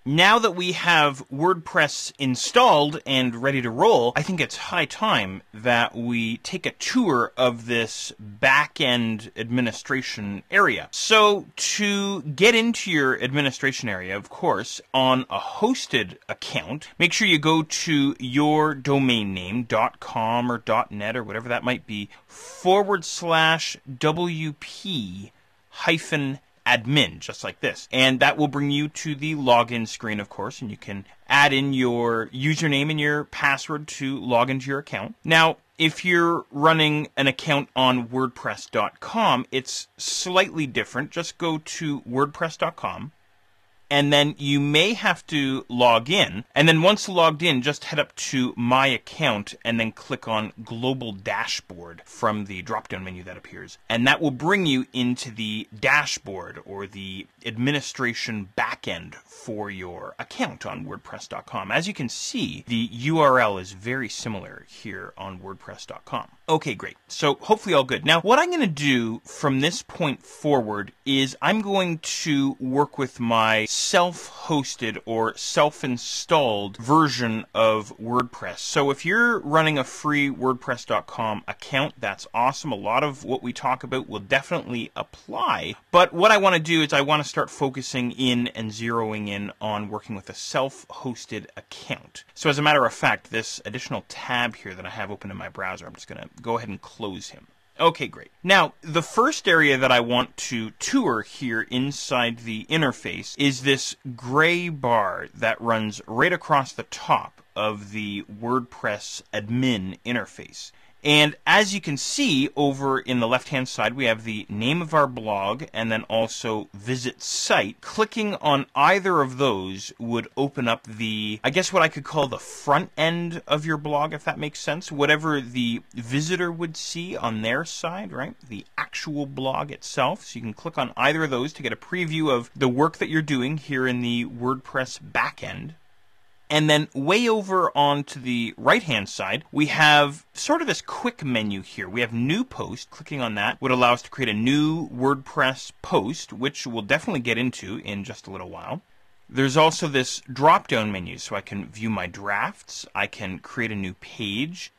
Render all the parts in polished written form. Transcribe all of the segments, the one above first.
now that we have WordPress installed and ready to roll, I think it's high time that we take a tour of this back-end administration area. So to get into your administration area, of course, on a hosted account, make sure you go to your domain name, .com or .net or whatever that might be, /WP-admin, just like this. And that will bring you to the login screen, of course, and you can add in your username and your password to log into your account. Now, if you're running an account on WordPress.com, it's slightly different. Just go to WordPress.com. And then you may have to log in. And then once logged in, just head up to My Account and then click on Global Dashboard from the drop-down menu that appears. And that will bring you into the dashboard or the administration backend for your account on WordPress.com. As you can see, the URL is very similar here on WordPress.com. Okay, great. So hopefully all good. Now, what I'm going to do from this point forward is I'm going to work with my self-hosted or self-installed version of WordPress. So if you're running a free WordPress.com account, that's awesome. A lot of what we talk about will definitely apply. But what I want to do is I want to start focusing in and zeroing in on working with a self-hosted account. So as a matter of fact, this additional tab here that I have open in my browser, I'm just going to go ahead and close him. Okay, great. Now, the first area that I want to tour here inside the interface is this gray bar that runs right across the top of the WordPress admin interface. And as you can see over in the left-hand side, we have the name of our blog and then also visit site. Clicking on either of those would open up the, I guess what I could call the front end of your blog, if that makes sense. Whatever the visitor would see on their side, right? The actual blog itself. So you can click on either of those to get a preview of the work that you're doing here in the WordPress backend. And then way over onto the right-hand side, we have sort of this quick menu here. We have New Post. Clicking on that would allow us to create a new WordPress post, which we'll definitely get into in just a little while. There's also this drop-down menu, so I can view my drafts. I can create a new page.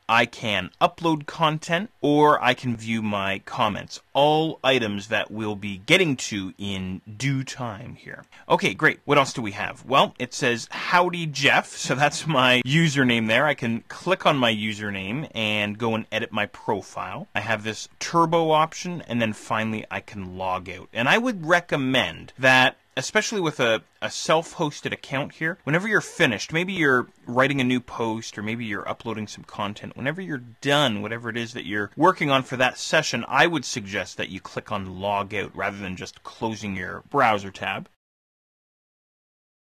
I can upload content, or I can view my comments. All items that we'll be getting to in due time here. Okay, great. What else do we have? Well, it says Howdy Jeff, so that's my username there. I can click on my username and go and edit my profile. I have this turbo option, and then finally I can log out. And I would recommend that, especially with a self-hosted account here, whenever you're finished, maybe you're writing a new post or maybe you're uploading some content, whenever you're done, whatever it is that you're working on for that session, I would suggest that you click on log out rather than just closing your browser tab.